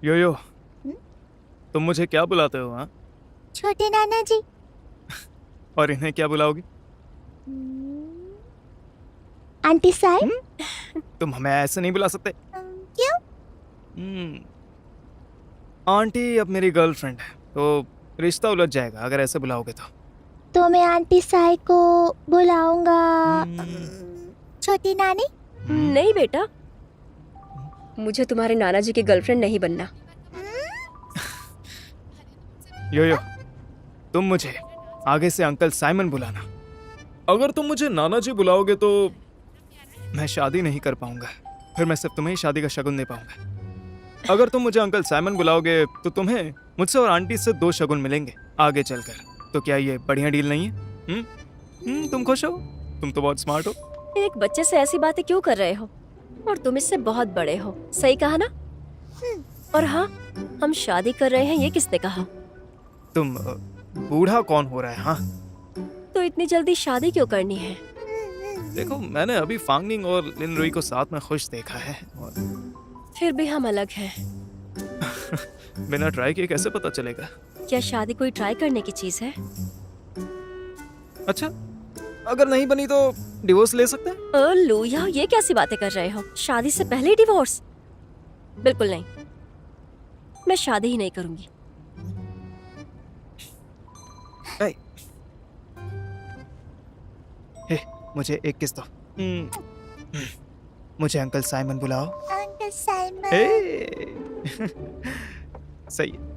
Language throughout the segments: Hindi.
यो यो, हम्म? तुम मुझे क्या बुलाते हो? हाँ, छोटे नाना जी। और इन्हें क्या बुलाओगी? आंटी साहब। तुम हमें ऐसे नहीं बुला सकते। क्यों? हम्म, आंटी अब मेरी गर्लफ्रेंड है, तो रिश्ता उलझ जाएगा अगर ऐसे बुलाओगे तो मैं आंटी साई को बुलाऊंगा। हम्म, छोटी नानी। नहीं बेटा, मुझे तुम्हारे नाना जी की गर्लफ्रेंड नहीं बनना। यो यो, तुम मुझे आगे से अंकल साइमन बुलाना। अगर तुम मुझे नाना जी बुलाओगे तो मैं शादी नहीं कर पाऊंगा, फिर मैं सिर्फ तुम्हें ही शादी का शगुन दे पाऊंगा। अगर तुम मुझे अंकल साइमन बुलाओगे तो तुम्हें मुझसे और आंटी से 2 शगुन मिलेंगे आगे चलकर। तो क्या ये बढ़िया डील नहीं है? तुम खुश हो? तुम तो बहुत स्मार्ट हो। एक बच्चे से ऐसी बातें क्यों कर रहे हो? और तुम इससे बहुत बड़े हो, सही कहा ना? और हाँ, हम शादी कर रहे हैं, ये किसने कहा? तुम बूढ़ा कौन हो रहा है? हाँ, तो इतनी जल्दी शादी क्यों करनी है? देखो, मैंने अभी फांगनिंग और लिन रुई को साथ में खुश देखा है और फिर भी हम अलग हैं। बिना ट्राई किए कैसे पता चलेगा? क्या शादी कोई ट्राई करने की चीज है? अच्छा, अगर नहीं बनी तो डिवोर्स ले सकते हैं। लूया, ये कैसी बातें कर रहे हो? शादी से पहले ही डिवोर्स? बिल्कुल नहीं, मैं शादी ही नहीं करूंगी। ऐ, हे, मुझे एक किस दो। मुझे अंकल साइमन बुलाओ। Uncle Simon. हे। सही है।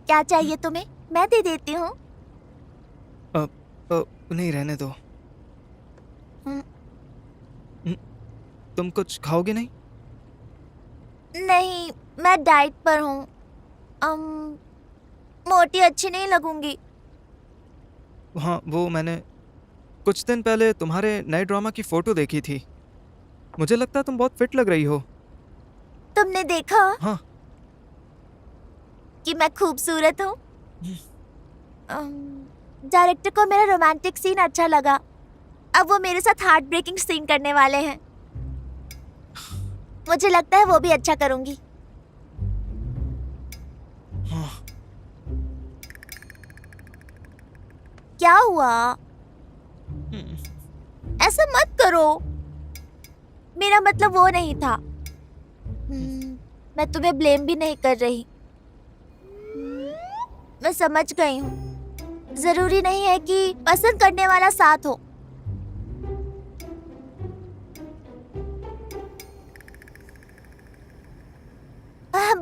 क्या चाहिए तुम्हें? मैं दे देती हूँ। नहीं, रहने दो। हम्म। तुम कुछ खाओगे नहीं? नहीं, मैं डाइट पर हूँ। मोटी अच्छी नहीं लगूंगी। हाँ, वो मैंने कुछ दिन पहले तुम्हारे नए ड्रामा की फोटो देखी थी। मुझे लगता है तुम बहुत फिट लग रही हो। तुमने देखा हाँ। कि मैं खूबसूरत हूँ? डायरेक्टर को मेरा रोमांटिक सीन अच्छा लगा। अब वो मेरे साथ हार्ट ब्रेकिंग सीन करने वाले हैं। मुझे लगता है वो भी अच्छा करूंगी। हाँ। क्या हुआ? ऐसा मत करो। मेरा मतलब वो नहीं था। मैं तुम्हें ब्लेम भी नहीं कर रही। मैं समझ गई हूँ, जरूरी नहीं है कि पसंद करने वाला साथ हो।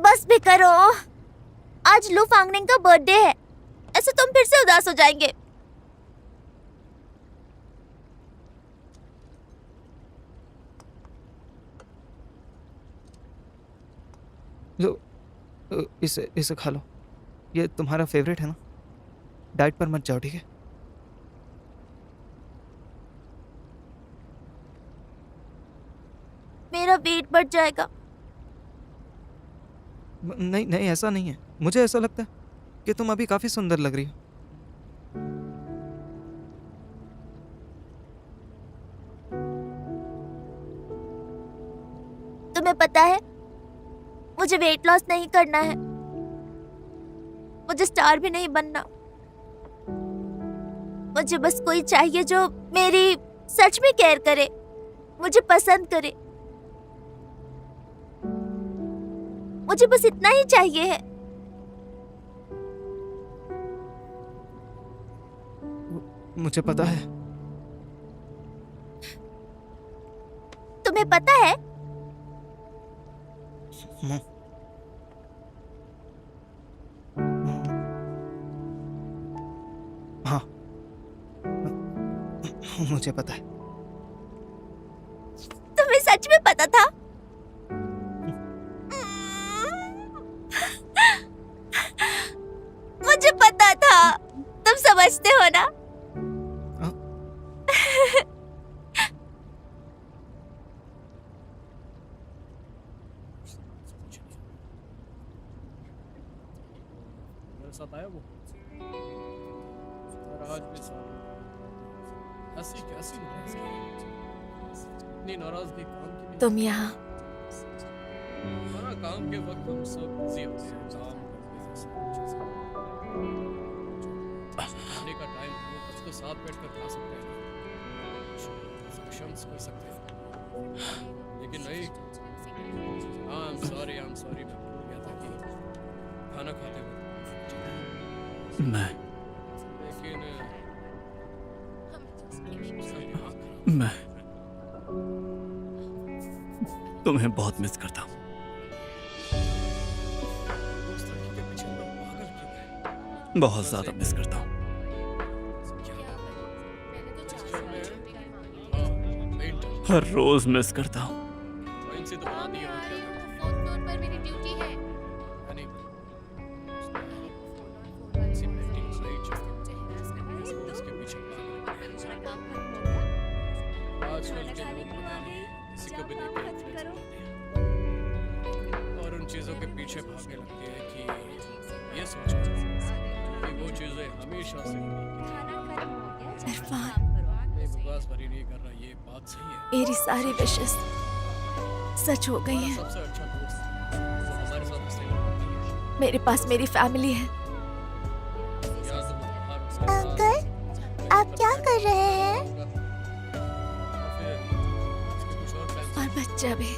बस भी करो। आज लू फांगनिंग का बर्थडे है, ऐसे तुम फिर से उदास हो जाएंगे। लो, इसे इसे खा लो। ये तुम्हारा फेवरेट है ना? डाइट पर मत जाओ, ठीक है? मेरा वेट बढ़ जाएगा। नहीं नहीं, ऐसा नहीं है। मुझे ऐसा लगता है कि तुम अभी काफी सुंदर लग रही हो। तुम्हें पता है, मुझे वेट लॉस नहीं करना है। मुझे स्टार भी नहीं बनना। मुझे बस कोई चाहिए जो मेरी सच में केयर करे, मुझे पसंद करे। मुझे बस इतना ही चाहिए है। मुझे पता है। तुम्हें पता है? हम्म, हाँ, मुझे पता है। तुम्हें सच में पता था? मुझे पता था। तुम समझते हो ना? हाँ। मेरे साथ आया वो, आज भी साथ। ऐसी कैसी नाराजगी इतनी नाराजगी काम की नहीं। तुम यहाँ हमारा काम के वक्त हम सब बिजी होते हैं, काम करते हैं, खाने का टाइम हो तब तो साथ बैठकर खा सकते हैं, शम्स कर सकते हैं, लेकिन नहीं। हाँ आई एम सॉरी मैं भूल गया था कि खाना खाते वक्त मैं लेकिन मैं तुम्हें बहुत मिस करता हूँ। उस लड़की के पीछे मैं पागल क्यों है? बहुत ज्यादा मिस करता हूँ। हर रोज मिस करता हूँ। से तो बना दी है और क्या करना? फोर्थ फ्लोर पर मेरी ड्यूटी है। यानी ऐसी पेंटिंग सही चाहिए उसके पीछे आजकल के लोग पता नहीं किसी को भी देख के influence होते हैं और उन चीजों के पीछे भागने लगते हैं कि ये सोचो कि वो चीजें हमेशा से इरफान, बकवास भरी नहीं कर रहा, ये बात सही है। मेरी सारी विशेष सच हो गई हैं। सबसे अच्छा दोस्त वो हमारे साथ इसलिए है मेरे पास मेरी फैमिली है। या तो वो बाहर उसके साथ अंकल, आप क्या कर रहे हैं? होगा, या फिर उसके कुछ और plans और बच्चा भी।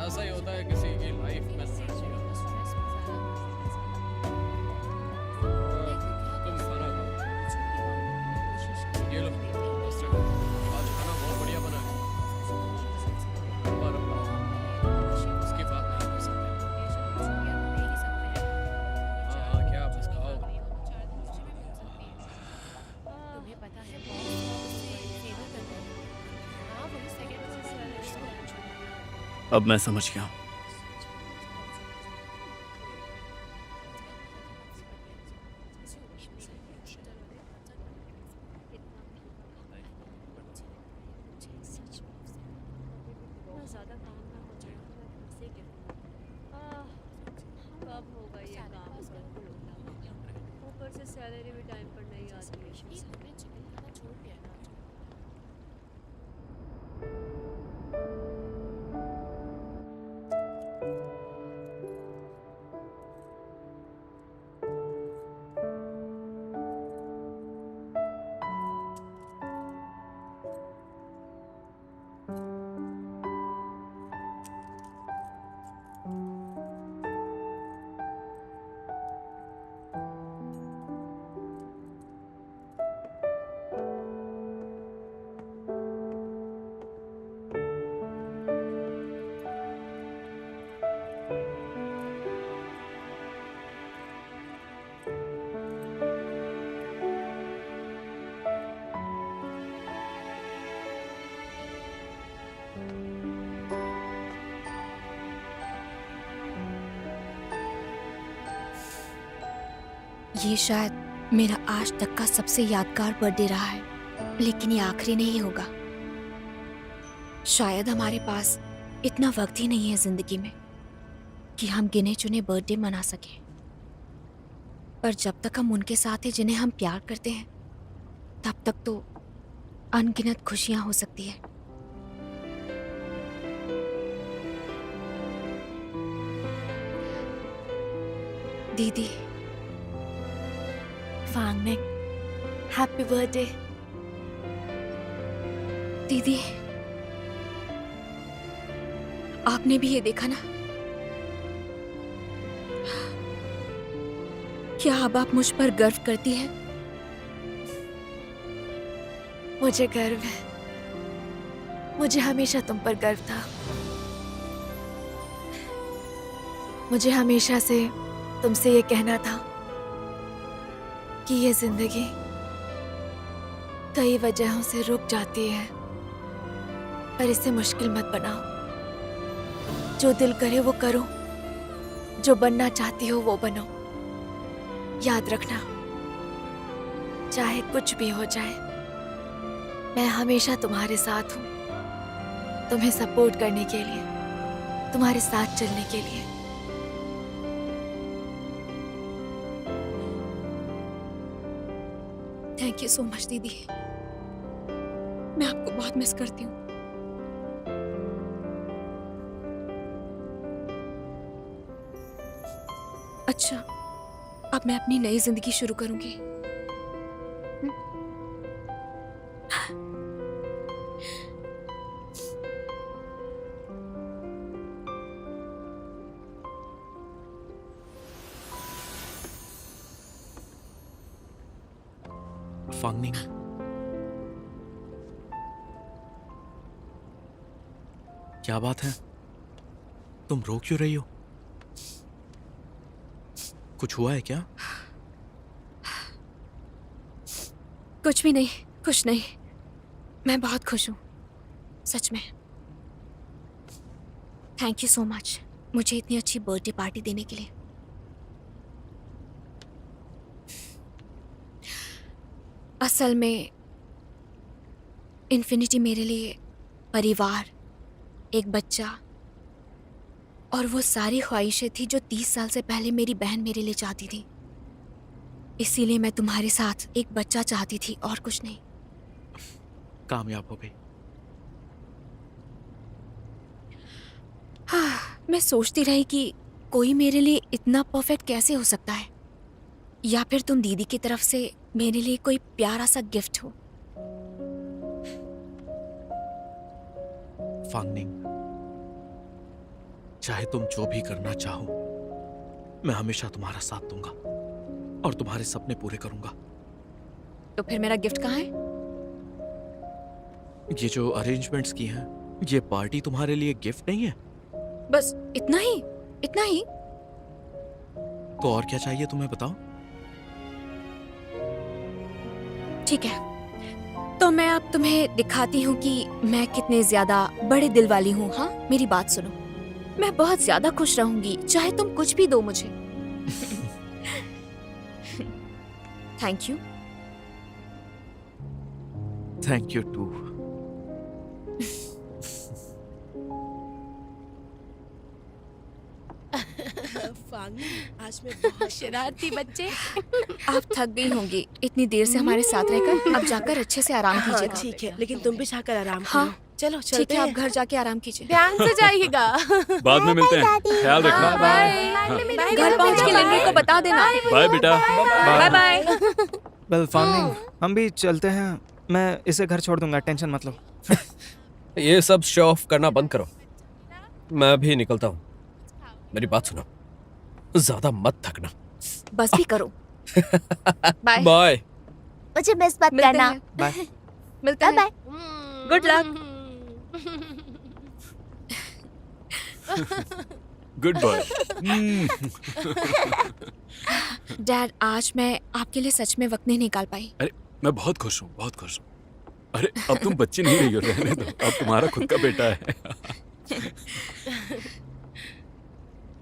ऐसा ही होता है किसी की लाइफ में तुम खाना खाओ। ये लो दोस्त, आज खाना बहुत बढ़िया बना है और उसकी बात नहीं कर सकते। हाँ क्या बस खाओ। अब मैं समझ गया हूँ। ऊपर से सैलरी भी टाइम पर नहीं आती है। ये शायद मेरा आज तक का सबसे यादगार बर्थडे रहा है, लेकिन ये आखिरी नहीं होगा। शायद हमारे पास इतना वक्त ही नहीं है जिंदगी में कि हम गिने चुने बर्थडे मना सकें, पर जब तक हम उनके साथ हैं जिन्हें हम प्यार करते हैं, तब तक तो अनगिनत खुशियां हो सकती है। दीदी, फांगनिंग, हैप्पी बर्थडे। दीदी, आपने भी ये देखा ना? क्या अब आप मुझ पर गर्व करती हैं? मुझे गर्व है। मुझे हमेशा तुम पर गर्व था। मुझे हमेशा से तुमसे ये कहना था कि ये जिंदगी कई वजहों से रुक जाती है, पर इसे मुश्किल मत बनाओ। जो दिल करे वो करो, जो बनना चाहती हो वो बनो। याद रखना, चाहे कुछ भी हो जाए, मैं हमेशा तुम्हारे साथ हूँ, तुम्हें सपोर्ट करने के लिए, तुम्हारे साथ चलने के लिए। थैंक यू सो मच दीदी। मैं आपको बहुत मिस करती हूँ। अच्छा, अब मैं अपनी नई जिंदगी शुरू करूंगी। फांगनिंग, क्या बात है? तुम रो क्यों रही हो? कुछ हुआ है क्या? कुछ भी नहीं, कुछ नहीं। मैं बहुत खुश हूँ, सच में। थैंक यू सो मच मुझे इतनी अच्छी बर्थडे पार्टी देने के लिए। असल में इन्फिनिटी मेरे लिए परिवार, एक बच्चा और वो सारी ख्वाहिशें थी जो 30 साल से पहले मेरी बहन मेरे लिए चाहती थी। इसीलिए मैं तुम्हारे साथ एक बच्चा चाहती थी और कुछ नहीं। कामयाब हो गई। हाँ, मैं सोचती रही कि कोई मेरे लिए इतना परफेक्ट कैसे हो सकता है, या फिर तुम दीदी की तरफ से मेरे लिए कोई प्यारा सा गिफ्ट हो। फांगनिंग, चाहे तुम जो भी करना चाहो, मैं हमेशा तुम्हारा साथ दूंगा और तुम्हारे सपने पूरे करूंगा। तो फिर मेरा गिफ्ट कहाँ है? ये जो अरेंजमेंट्स की हैं, ये पार्टी तुम्हारे लिए गिफ्ट नहीं है? बस इतना ही, इतना ही। तो और क्या चाहिए तुम्हें, बताओ। ठीक है, तो मैं अब तुम्हें दिखाती हूँ कि मैं कितने ज्यादा बड़े दिल वाली हूँ। हाँ, मेरी बात सुनो। मैं बहुत ज्यादा खुश रहूंगी चाहे तुम कुछ भी दो मुझे। Thank you. Thank you too. आज मैं बहुत शरारती बच्चे। आप थक गई होंगी इतनी देर से हमारे साथ रहकर। अब जाकर अच्छे से आराम हाँ, कीजिएगा। ठीक है, लेकिन तुम भी जाकर आराम करो। हाँ, चलो ठीक चलते है, आप हैं। घर जाके आराम कीजिए। ध्यान से जाइएगा। बाद में मिलते हैं, ख्याल रखना। घर पहुंच के लेंगे को बता देना। बाय बेटा। Bye bye. वेल फांगनिंग, हम भी चलते हैं। मैं इसे घर छोड़ दूंगा, टेंशन मत लो। ये सब शो ऑफ करना बंद करो। मैं अभी निकलता हूँ। मेरी बात सुनो, ज्यादा मत थकना। बस भी करो। बाय। बाय। मुझे मिस मत मिलते करना। हैं। बाय। मिलते हैं। Bye. Good luck. Good boy. Dad, आज मैं आपके लिए सच में वक्त नहीं निकाल पाई। अरे मैं बहुत खुश हूँ, बहुत खुश हूँ। अरे अब तुम बच्ची नहीं रही हो, रहने दो, अब तुम्हारा खुद का बेटा है।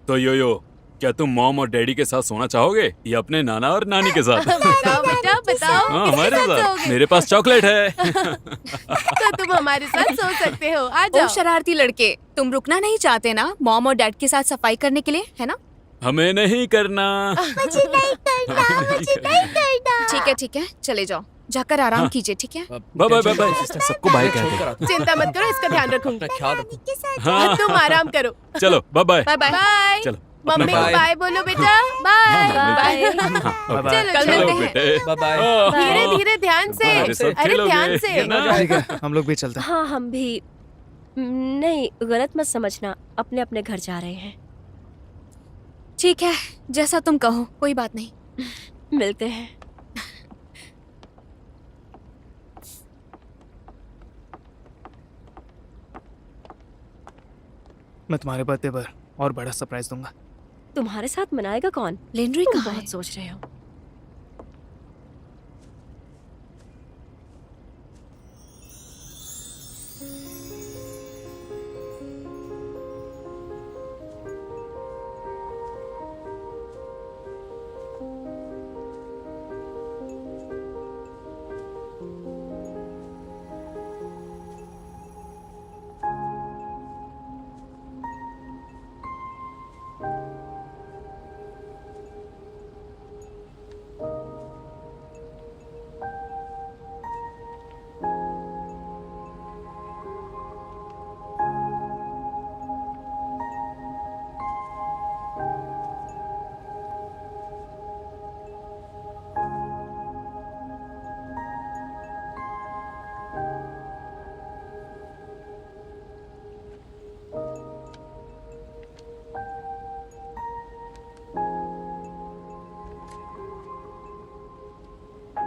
तो यो क्या तुम मॉम और डैडी के साथ सोना चाहोगे या अपने नाना और नानी के साथ? बताओ बेटा, बताओ। हाँ, किसके हमारे साथ। सोओगे? मेरे पास चॉकलेट है। तो तुम हमारे साथ सो सकते हो। आ ओ जाओ। शरारती लड़के, तुम रुकना नहीं चाहते ना मॉम और डैड के साथ सफाई करने के लिए, है ना? हमें नहीं करना। मुझे नहीं करना, मुझे नहीं करना। ठीक है, चले जाओ। जाकर आराम हाँ। कीजिए, ठीक है? Bye bye bye bye. सबको बाय कहते हैं। चिंता मत करो, इसका ध्यान रखूंगी। अपना ख्याल रखो। के साथ हाँ, तुम आराम करो। चलो bye bye. Bye bye. Bye. चलो मम्मी को बाय। बाय बोलो बेटा। Bye bye. बाय। चलो कल चलो। मिलते हैं। बेटे। Bye bye. धीरे धीरे, ध्यान से। हमारे साथ अरे खेलोगे, ध्यान से। है ना? ठीक है, हम लोग भी चलते हैं। हाँ, हम भी। नहीं, गलत मत समझना, अपने अपने घर जा रहे हैं। ठीक है, जैसा तुम कहो, कोई बात नहीं। मिलते हैं। मैं तुम्हारे बर्थडे पर और बड़ा सरप्राइज दूंगा। तुम्हारे साथ मनाएगा कौन? लेंड्री तुम कहाँ है? बहुत सोच रहे हो।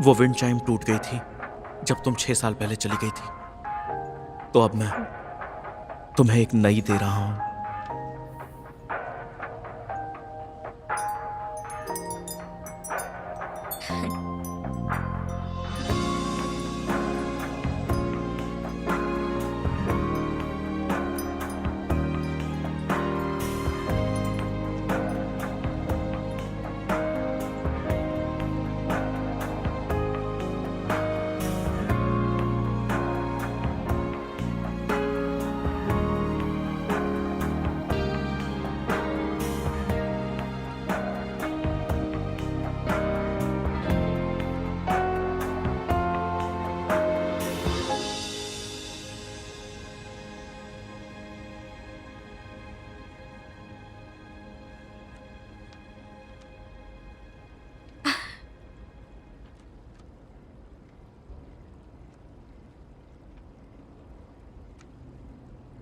वो विंड चाइम टूट गई थी जब तुम 6 साल पहले चली गई थी, तो अब मैं तुम्हें एक नई दे रहा हूं।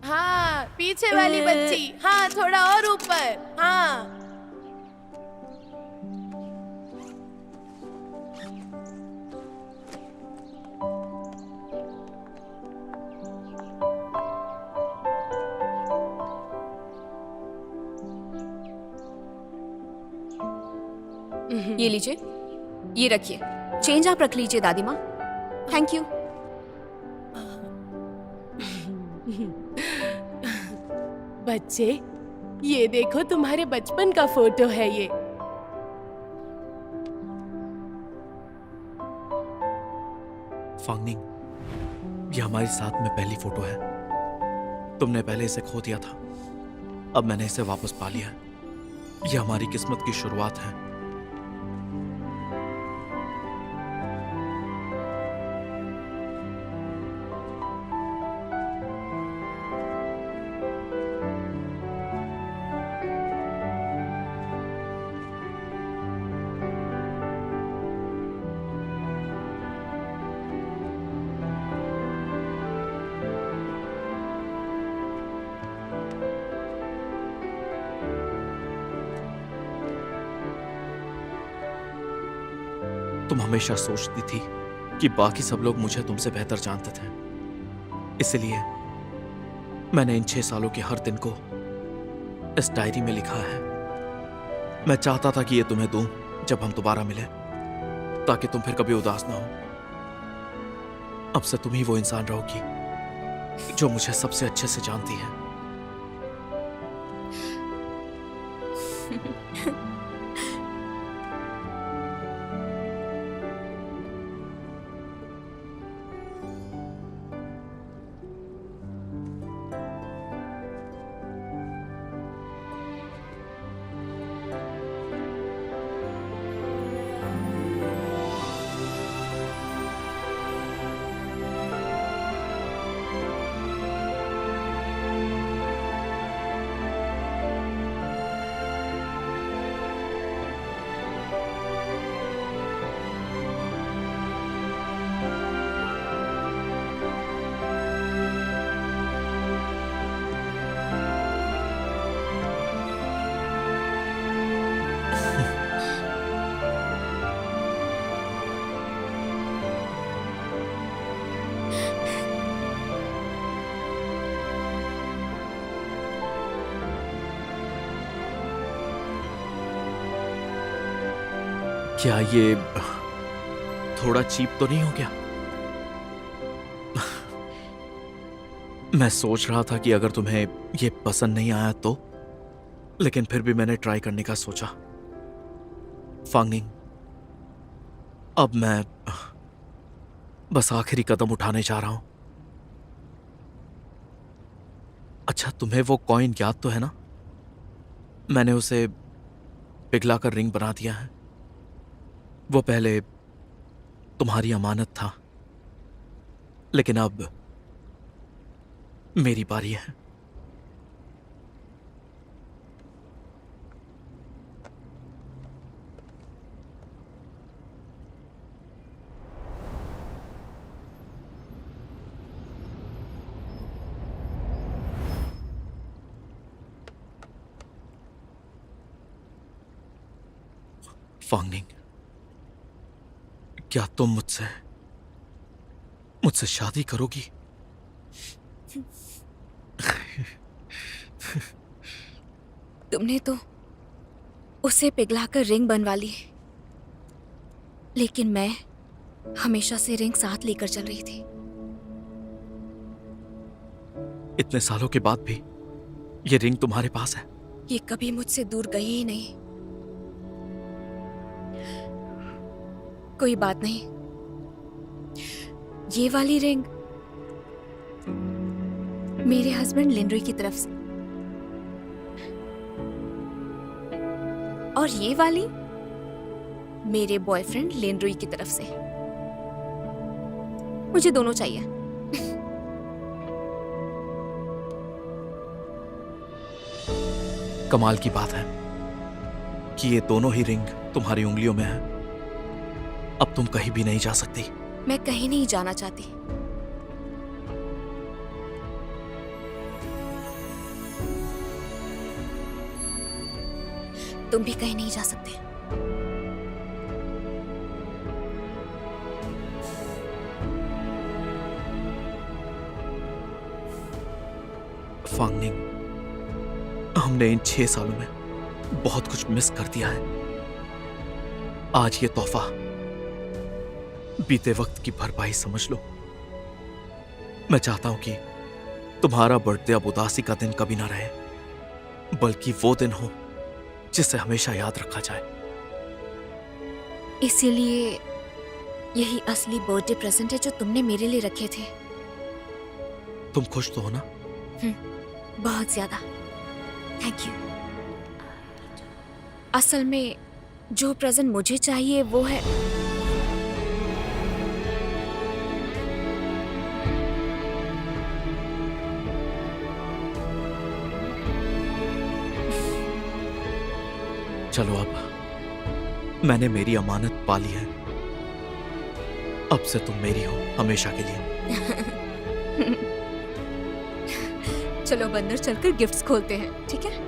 हाँ, पीछे वाली बच्ची। हाँ, थोड़ा और ऊपर। हाँ। ये लीजिए, ये रखिए। चेंज आप रख लीजिए दादी माँ। Thank you. बच्चे, ये देखो तुम्हारे बचपन का फोटो है ये। फांगनिंग, ये हमारी साथ में पहली फोटो है। तुमने पहले इसे खो दिया था, अब मैंने इसे वापस पा लिया है। ये हमारी किस्मत की शुरुआत है। तुम हमेशा सोचती थी कि बाकी सब लोग मुझे तुमसे बेहतर जानते थे, इसलिए मैंने इन 6 सालों के हर दिन को इस डायरी में लिखा है। मैं चाहता था कि ये तुम्हें दूं जब हम दोबारा मिले, ताकि तुम फिर कभी उदास ना हो। अब से तुम ही वो इंसान रहोगी जो मुझे सबसे अच्छे से जानती है। क्या ये थोड़ा चीप तो नहीं हो गया? मैं सोच रहा था कि अगर तुम्हें ये पसंद नहीं आया तो, लेकिन फिर भी मैंने ट्राई करने का सोचा। फांगनिंग, अब मैं बस आखिरी कदम उठाने जा रहा हूं। अच्छा, तुम्हें वो कॉइन याद तो है ना? मैंने उसे पिघलाकर रिंग बना दिया है। वो पहले तुम्हारी अमानत था, लेकिन अब मेरी बारी है। फांगनिंग, क्या तुम मुझसे मुझसे शादी करोगी? तुमने तो उसे पिघलाकर रिंग बनवा ली, लेकिन मैं हमेशा से रिंग साथ लेकर चल रही थी। इतने सालों के बाद भी ये रिंग तुम्हारे पास है? ये कभी मुझसे दूर गई ही नहीं। कोई बात नहीं, ये वाली रिंग मेरे हस्बैंड लिंड्री की तरफ से, और ये वाली मेरे बॉयफ्रेंड लिंड्री की तरफ से। मुझे दोनों चाहिए। कमाल की बात है कि ये दोनों ही रिंग तुम्हारी उंगलियों में है। अब तुम कहीं भी नहीं जा सकती। मैं कहीं नहीं जाना चाहती। तुम भी कहीं नहीं जा सकते। फांगनिंग, हमने इन 6 सालों में बहुत कुछ मिस कर दिया है। आज ये तोहफा बीते वक्त की भरपाई समझ लो। मैं चाहता हूं कि तुम्हारा बर्थडे अब उदासी का दिन कभी ना रहे, बल्कि वो दिन हो जिसे हमेशा याद रखा जाए। इसीलिए यही असली बर्थडे प्रेजेंट है जो तुमने मेरे लिए रखे थे। तुम खुश तो हो ना? बहुत ज्यादा। Thank you. असल में जो प्रेजेंट मुझे चाहिए वो है चलो, अब मैंने मेरी अमानत पा ली है। अब से तुम मेरी हो हमेशा के लिए। चलो अब अंदर चलकर गिफ्ट्स खोलते हैं, ठीक है?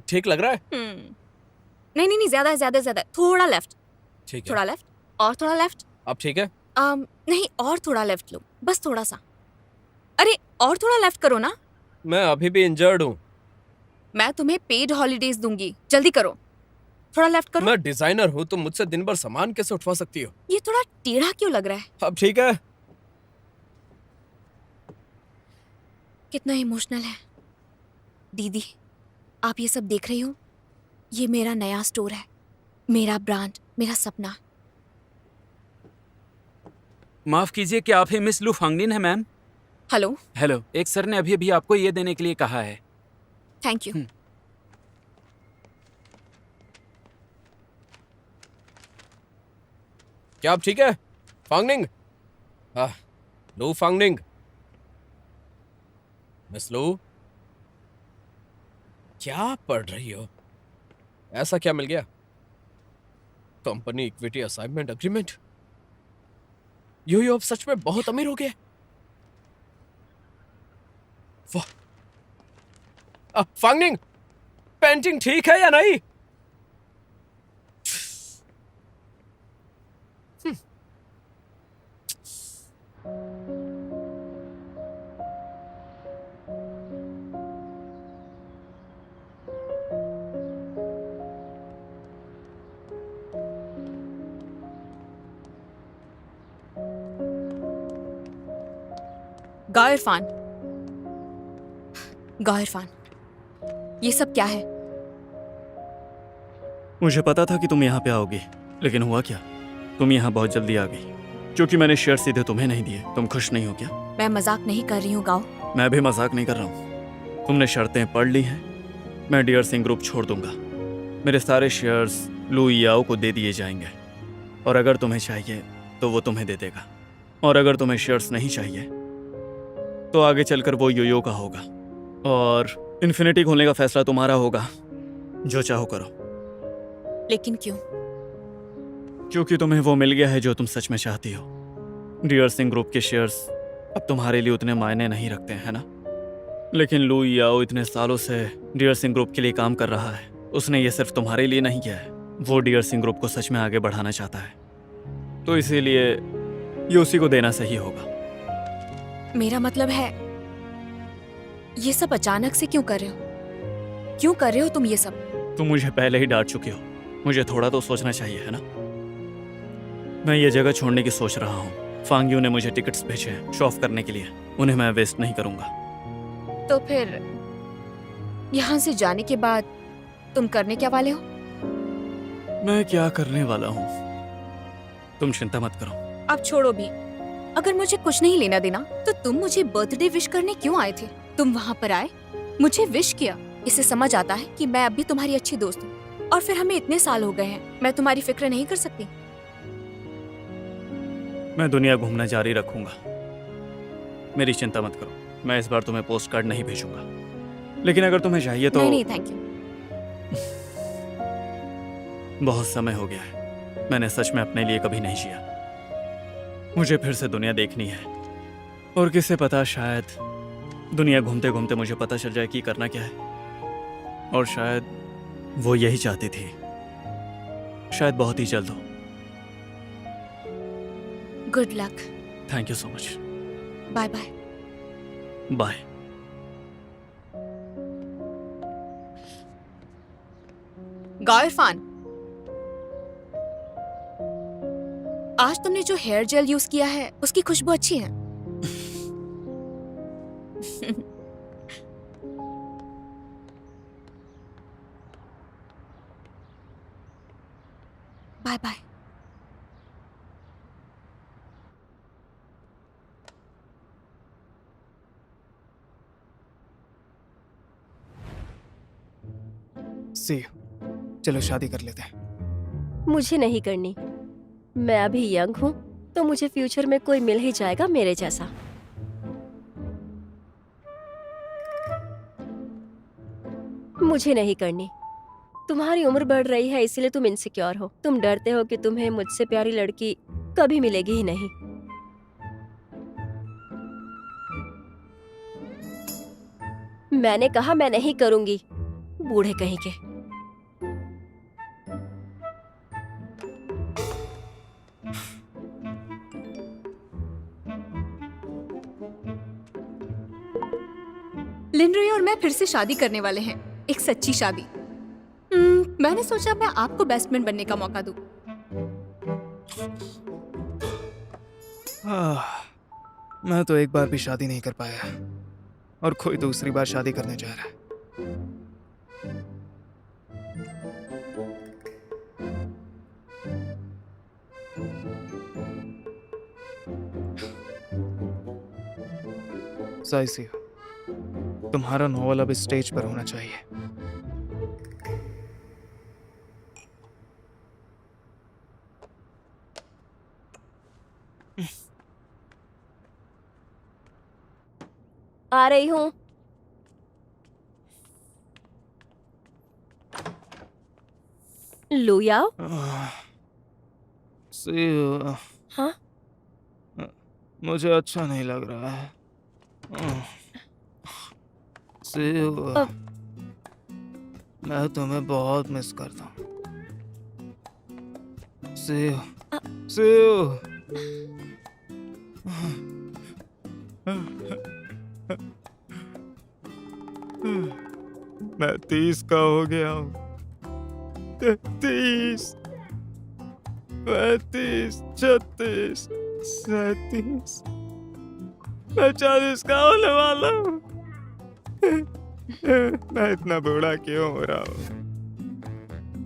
ठीक लग रहा है? नहीं नहीं नहीं, ज्यादा ज्यादा ज्यादा, थोड़ा लेफ्ट, ठीक है। थोड़ा लेफ्ट और थोड़ा लेफ्ट। अब ठीक है? नहीं, और थोड़ा लेफ्ट लो, बस थोड़ा सा। अरे और थोड़ा लेफ्ट करो ना। मैं अभी भी इंजर्ड हूँ। मैं तुम्हें पेड हॉलीडेज दूंगी, जल्दी करो, थोड़ा लेफ्ट करो। मैं डिजाइनर हूँ, तुम मुझसे दिन भर सामान कैसे उठवा सकती हो? ये थोड़ा टेढ़ा क्यों लग रहा है? अब ठीक है? कितना इमोशनल है। दीदी, आप ये सब देख रही हो? ये मेरा नया स्टोर है, मेरा ब्रांड, मेरा सपना। माफ कीजिए, क्या आप ही मिस लू फांगनिन है मैम? हेलो। हेलो, एक सर ने अभी अभी आपको ये देने के लिए कहा है। Thank you. क्या अब ठीक है? फांगनिंग, लू फांगनिंग, मिस लू, क्या पढ़ रही हो? ऐसा क्या मिल गया? Company equity assignment agreement? Yo अब सच में बहुत अमीर हो गया। वाह! फांगनिंग, पेंटिंग ठीक है या नहीं? गाओ इरफान, गाओ इरफान, ये सब क्या है? मुझे पता था कि तुम यहाँ पे आओगी, लेकिन हुआ क्या, तुम यहाँ बहुत जल्दी आ गई। क्योंकि मैंने शेयर सीधे तुम्हें नहीं दिए। तुम खुश नहीं हो क्या? मैं मजाक नहीं कर रही हूँ गाओ। मैं भी मजाक नहीं कर रहा हूँ। तुमने शर्तें पढ़ ली हैं। मैं डियर सिंह ग्रुप छोड़ दूंगा। मेरे सारे शेयर्स लू याओ को दे दिए जाएंगे, और अगर तुम्हें चाहिए तो वो तुम्हें दे देगा, और अगर तुम्हें शेयर्स नहीं चाहिए तो आगे चलकर वो योयो का होगा, और इन्फिनिटी खोलने का फैसला तुम्हारा होगा। जो चाहो करो। लेकिन क्यों? क्योंकि तुम्हें वो मिल गया है जो तुम सच में चाहती हो। डियर सिंह ग्रुप के शेयर्स अब तुम्हारे लिए उतने मायने नहीं रखते हैं ना, लेकिन लू याओ इतने सालों से डियर सिंह ग्रुप के लिए काम कर रहा है। उसने ये सिर्फ तुम्हारे लिए नहीं किया है, वो डियर सिंह ग्रुप को सच में आगे बढ़ाना चाहता है, तो इसीलिए ये उसी को देना सही होगा। मेरा मतलब है, ये सब अचानक से क्यों कर रहे हो? क्यों कर रहे हो तुम ये सब? तुम मुझे पहले ही डांट चुके हो, मुझे थोड़ा तो सोचना चाहिए, है ना? मैं ये जगह छोड़ने की सोच रहा हूँ। फांग्यू ने मुझे टिकट्स भेजे हैं शो ऑफ करने के लिए, उन्हें मैं वेस्ट नहीं करूंगा। तो फिर यहाँ से जाने के बाद तुम करने क्या वाले हो? मैं क्या करने वाला हूँ, तुम चिंता मत करो। अब छोड़ो भी। अगर मुझे कुछ नहीं लेना देना तो तुम मुझे बर्थडे विश करने क्यों आए थे? तुम वहाँ पर आए, मुझे विश किया, इससे समझ आता है कि मैं अब भी तुम्हारी अच्छी दोस्त हूँ। और फिर हमें इतने साल हो गए हैं, मैं तुम्हारी फिक्र नहीं कर सकती? मैं दुनिया घूमना जारी रखूंगा, मेरी चिंता मत करो। मैं इस बार तुम्हें पोस्ट कार्ड नहीं भेजूंगा, लेकिन अगर तुम्हें चाहिए तो। नहीं नहीं, थैंक यू। बहुत समय हो गया है, मैंने सच में अपने लिए कभी नहीं जिया। मुझे फिर से दुनिया देखनी है, और किसे पता, शायद दुनिया घूमते घूमते मुझे पता चल जाए कि करना क्या है। और शायद वो यही चाहती थी, शायद बहुत ही जल्द हो। Good luck. Thank you so much. Bye bye. Bye. गाओ इरफान, आज तुमने जो हेयर जेल यूज किया है उसकी खुशबू अच्छी है। Bye bye. सी चलो शादी कर लेते हैं। मुझे नहीं करनी। मैं अभी यंग हूँ, तो मुझे फ्यूचर में कोई मिल ही जाएगा मेरे जैसा। मुझे नहीं करनी। तुम्हारी उम्र बढ़ रही है, इसलिए तुम इनसिक्योर हो। तुम डरते हो कि तुम्हें मुझसे प्यारी लड़की कभी मिलेगी ही नहीं। मैंने कहा मैं नहीं करूंगी, बूढ़े कहीं के। लिनरोय और मैं फिर से शादी करने वाले हैं, एक सच्ची शादी। मैंने सोचा मैं आपको बेस्ट फ्रेंड बनने का मौका दूं। मैं तो एक बार भी शादी नहीं कर पाया, और कोई दूसरी बार शादी करने जा रहा है। साइसी, तुम्हारा नॉवल अब स्टेज पर होना चाहिए। आ रही हूँ। लू याओ। हाँ? मुझे अच्छा नहीं लग रहा है। मैं तुम्हें बहुत मिस करता हूँ। मैं 30 का हो गया हूँ। 33, 35, 36, 37, मैं 40 का होने वाला हूँ। मैं इतना बूढ़ा क्यों हो रहा हूँ?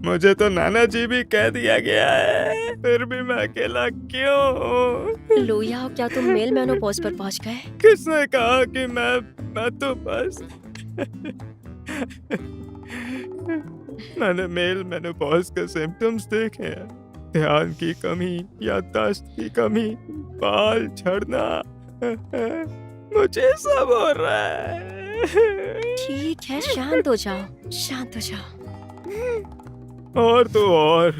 मुझे तो नाना जी भी कह दिया गया है, फिर भी मैं अकेला क्यों हूँ? लुयाओ, क्या तुम मेल मेनोपॉज पर पहुंच गए? किसने कहा कि मैं तो बस मैंने मेल मेनोपॉज के सिम्टम्स देखे हैं। ध्यान की कमी, याददाश्त की कमी, बाल झड़ना, मुझे सब हो रहा है। ठीक है, शांत हो जाओ, शांत हो जाओ। और तो और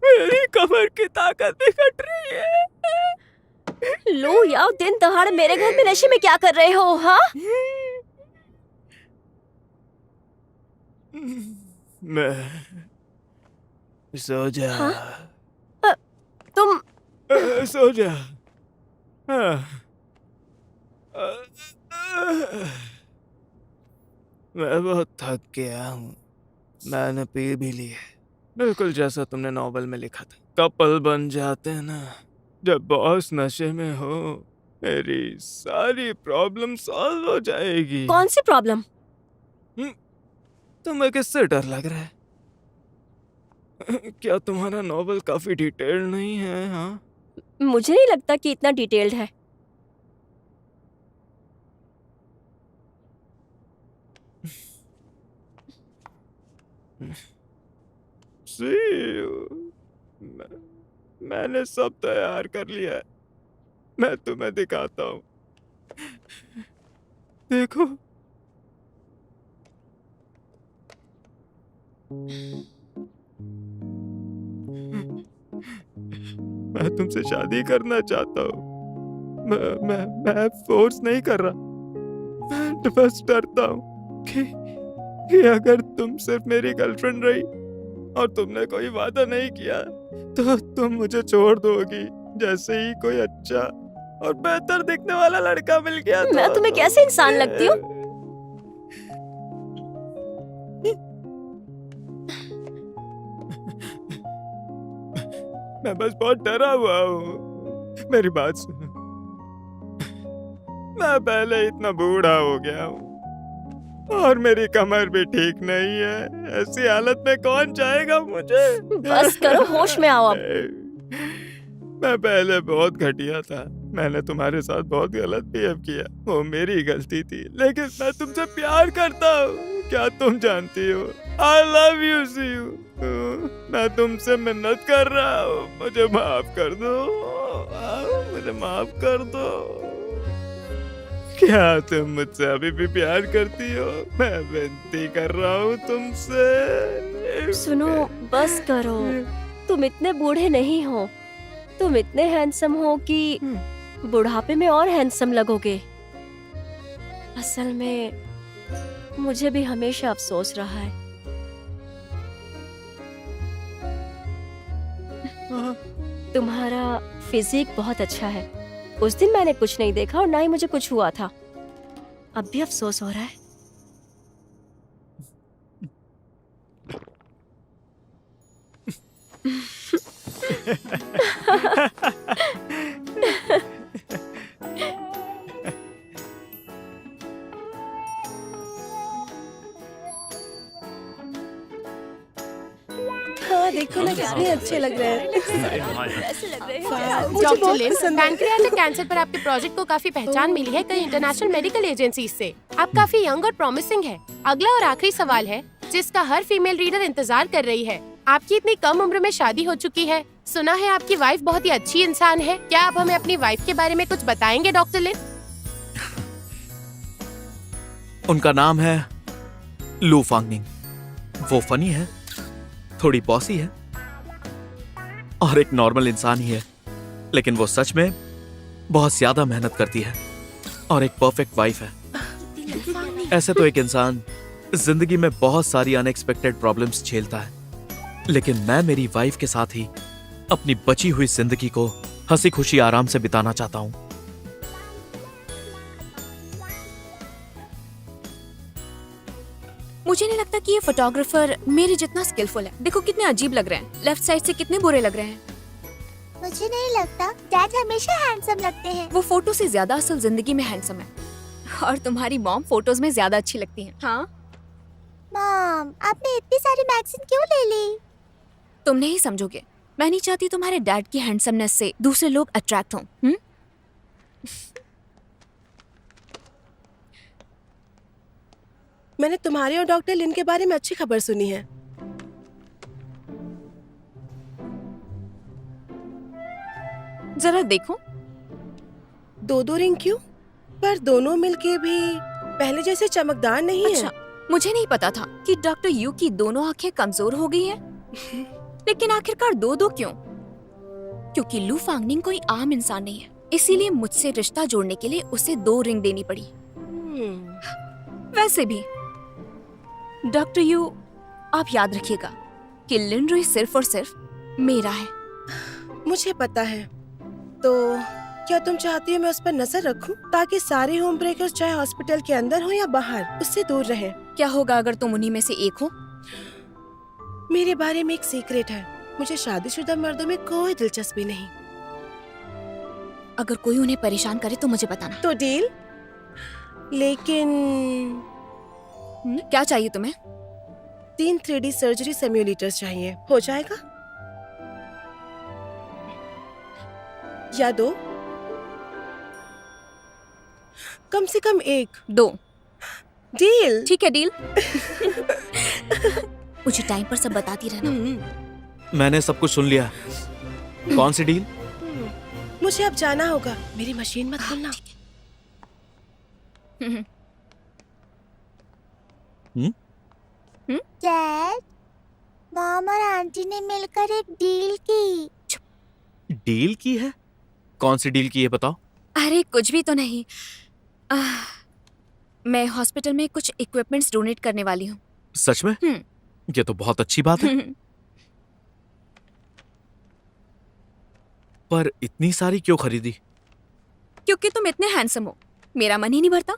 मेरी कमर की ताकत भी घट रही है। लुयाओ, दिन दहाड़ मेरे घर में नशे में क्या कर रहे हो? हाँ, मैं सो जा। तुम सो जा। हाँ। मैं बहुत थक गया हूँ। मैंने पी भी ली है, बिल्कुल जैसा तुमने नॉवल में लिखा था। कपल बन जाते हैं ना जब बॉस नशे में हो। मेरी सारी प्रॉब्लम सॉल्व हो जाएगी। कौन सी प्रॉब्लम? तुम्हें किससे डर लग रहा है? क्या तुम्हारा नॉवल काफी डिटेल्ड नहीं है? हाँ, मुझे नहीं लगता कि इतना डिटेल्ड है। मैंने सब तैयार कर लिया है। मैं तुम्हें दिखाता हूँ, देखो। मैं तुमसे शादी करना चाहता हूँ। मैं फोर्स नहीं कर रहा, मैं बस डरता हूँ कि अगर तुम सिर्फ मेरी गर्लफ्रेंड रही और तुमने कोई वादा नहीं किया तो तुम मुझे छोड़ दोगी। जैसे ही कोई अच्छा और बेहतर दिखने वाला लड़का मिल गया तो मैं तुम्हें कैसे इंसान लगती हूँ? मैं बस बहुत डरा हुआ हूँ। मेरी बात सुनो, मैं पहले इतना बूढ़ा हो गया हूँ और मेरी कमर भी ठीक नहीं है। ऐसी हालत में कौन चाहेगा मुझे? बस करो, होश में आओ अब। मैं पहले बहुत घटिया था। मैंने तुम्हारे साथ बहुत गलत बिहेव किया, वो मेरी गलती थी। लेकिन मैं तुमसे प्यार करता हूँ, क्या तुम जानती हो? I love you, see you. मैं तुमसे मिन्नत कर रहा हूँ, मुझे माफ कर दो। मुझे माफ कर दो। क्या तुम मुझसे अभी भी प्यार करती हो? मैं विनती कर रहा हूँ तुमसे। सुनो, बस करो। तुम इतने बूढ़े नहीं हो, तुम इतने हैंडसम हो कि बुढ़ापे में और हैंडसम लगोगे। असल में मुझे भी हमेशा अफसोस रहा है। तुम्हारा फिजिक बहुत अच्छा है। उस दिन मैंने कुछ नहीं देखा और ना ही मुझे कुछ हुआ था। अब भी अफसोस हो रहा है। हाँ, देखो ना कितने अच्छे लग रहे हैं। ऐसे लग रहे हैं। मुझे बहुत पसंद है। पैनक्रियाटिक कैंसर पर आपके प्रोजेक्ट को काफी पहचान मिली है कई इंटरनेशनल मेडिकल एजेंसीज से। आप काफी यंग और प्रॉमिसिंग है। अगला और आखिरी सवाल है जिसका हर फीमेल रीडर इंतजार कर रही है। आपकी इतनी कम उम्र में शादी हो चुकी है। सुना है आपकी वाइफ बहुत ही अच्छी इंसान है। क्या आप हमें अपनी वाइफ के बारे में कुछ बताएंगे डॉक्टर लिन? उनका नाम है लू फांगनिंग। वो फनी है, थोड़ी बॉसी है और एक नॉर्मल इंसान ही है। लेकिन वो सच में बहुत ज्यादा मेहनत करती है और एक परफेक्ट वाइफ है। ऐसे तो एक इंसान जिंदगी में बहुत सारी अनएक्सपेक्टेड प्रॉब्लम्स झेलता है, लेकिन मैं मेरी वाइफ के साथ ही अपनी बची हुई जिंदगी को हंसी खुशी आराम से बिताना चाहता हूँ। मुझे नहीं लगता कि ये फोटोग्राफर मेरे जितना स्किलफुल है। देखो कितने अजीब लग रहे हैं, लेफ्ट साइड से कितने बुरे लग रहे हैं। मुझे नहीं लगता, डैड हमेशा हैंडसम लगते हैं। वो फोटो से ज्यादा असल जिंदगी में हैंडसम है। और तुम्हारी मॉम फोटोज में ज्यादा अच्छी लगती हैं। हाँ, मॉम, आपने इतनी सारी मैगजीन क्यों ले ली? तुम नहीं समझोगे। मैं नहीं चाहती तुम्हारे डैड की हैंडसमनेस से दूसरे लोग अट्रैक्ट हों। मैंने तुम्हारे और डॉक्टर लिन के बारे में अच्छी खबर सुनी है। जरा देखो। 2-2 रिंग क्यों? पर दोनों मिलके भी पहले जैसे चमकदार नहीं अच्छा, मुझे नहीं पता था कि डॉक्टर यू की दोनों आंखें कमजोर हो गई हैं। लेकिन आखिरकार 2-2 क्यों? क्योंकि लू फांगनिंग कोई आम इंसान नहीं है, इसीलिए मुझसे रिश्ता जोड़ने के लिए उसे 2 रिंग देनी पड़ी। वैसे भी डॉक्टर यू, आप याद रखिएगा कि लिन रुई सिर्फ और सिर्फ मेरा है। मुझे पता है। तो क्या तुम चाहती हो मैं उस पर नजर रखूं ताकि सारे होम ब्रेकर्स चाहे हॉस्पिटल के अंदर हो या बाहर उससे दूर रहें? क्या होगा अगर तुम उन्हीं में से एक हो? मेरे बारे में एक सीक्रेट है। मुझे शादीशुदा मर्दों में कोई दिलचस्पी नहीं। अगर कोई उन्हें परेशान करे तो मुझे बताना। तो डील? लेकिन क्या चाहिए तुम्हें? 3 3D सर्जरी सिम्युलेटर्स चाहिए। हो जाएगा? या 2? कम से कम 1। 2। डील? ठीक है, डील। मुझे टाइम पर सब बताती रहना। मैंने सब कुछ सुन लिया। कौन सी डील? मुझे अब जाना होगा। मेरी मशीन मत खोलना। डैड, मॉम और आंटी ने मिलकर एक डील की। डील की है? कौन सी डील की है बताओ? अरे कुछ भी तो नहीं। मैं हॉस्पिटल में कुछ इक्विपमेंट्स डोनेट करने वाली हूँ। सच में? ये तो बहुत अच्छी बात है। पर इतनी सारी क्यों खरीदी? क्योंकि तुम इतने हैंडसम हो, मेरा मन ही नहीं भरता।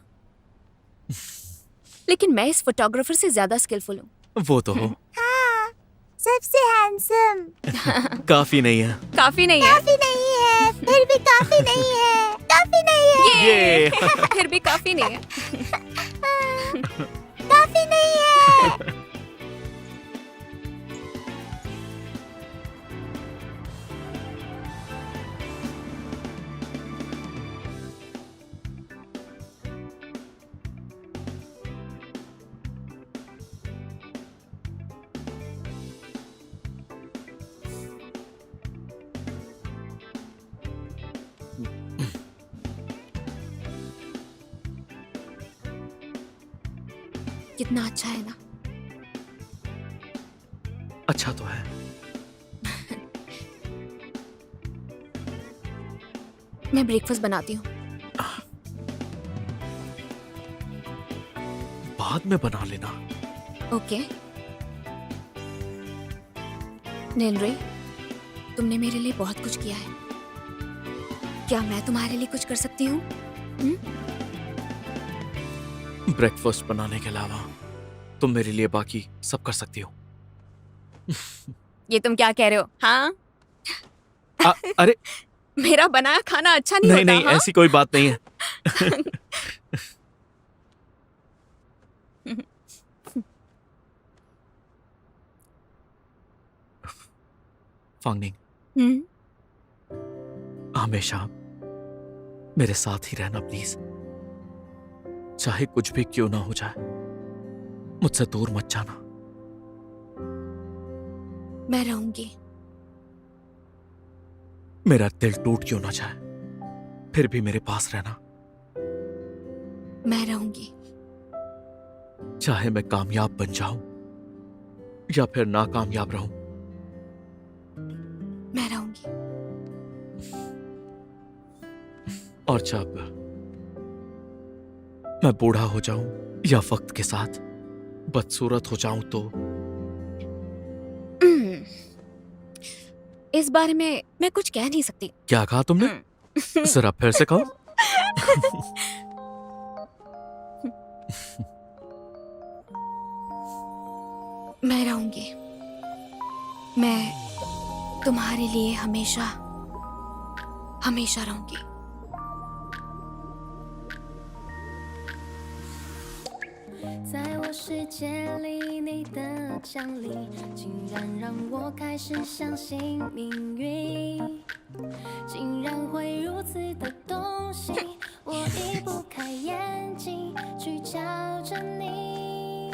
लेकिन मैं इस फोटोग्राफर से ज्यादा स्किलफुल हूँ। वो तो हो। हाँ, सबसे हैंडसम। काफी नहीं है। काफी नहीं है। काफी नहीं है, फिर भी काफी नहीं है, काफी नहीं है। ये फिर भी काफी नहीं है। काफी नहीं है। कितना अच्छा है ना? अच्छा तो है। मैं ब्रेकफास्ट बनाती हूँ। बाद में बना लेना। ओके। नेलरे, तुमने मेरे लिए बहुत कुछ किया है। क्या मैं तुम्हारे लिए कुछ कर सकती हूँ? ब्रेकफास्ट बनाने के अलावा तुम मेरे लिए बाकी सब कर सकती हो। ये तुम क्या कह रहे हो? हाँ? अरे मेरा बनाया खाना अच्छा नहीं नहीं होता? नहीं, हाँ? ऐसी कोई बात नहीं है। फांगनिंग, हमेशा मेरे साथ ही रहना प्लीज। चाहे कुछ भी क्यों ना हो जाए, मुझसे दूर मत जाना। मैं रहूंगी। मेरा दिल टूट क्यों ना जाए, फिर भी मेरे पास रहना। मैं रहूंगी। चाहे मैं कामयाब बन जाऊं या फिर नाकामयाब रहूं, मैं रहूंगी। और जब मैं बूढ़ा हो जाऊं या वक्त के साथ बदसूरत हो जाऊं तो इस बारे में मैं कुछ कह नहीं सकती। क्या कहा तुमने? जरा फिर से कहो। मैं रहूंगी। मैं तुम्हारे लिए हमेशा हमेशा रहूंगी। 在我世界里，你的降临竟然让我开始相信命运，竟然会如此的动心，我移不开眼睛去瞧着你。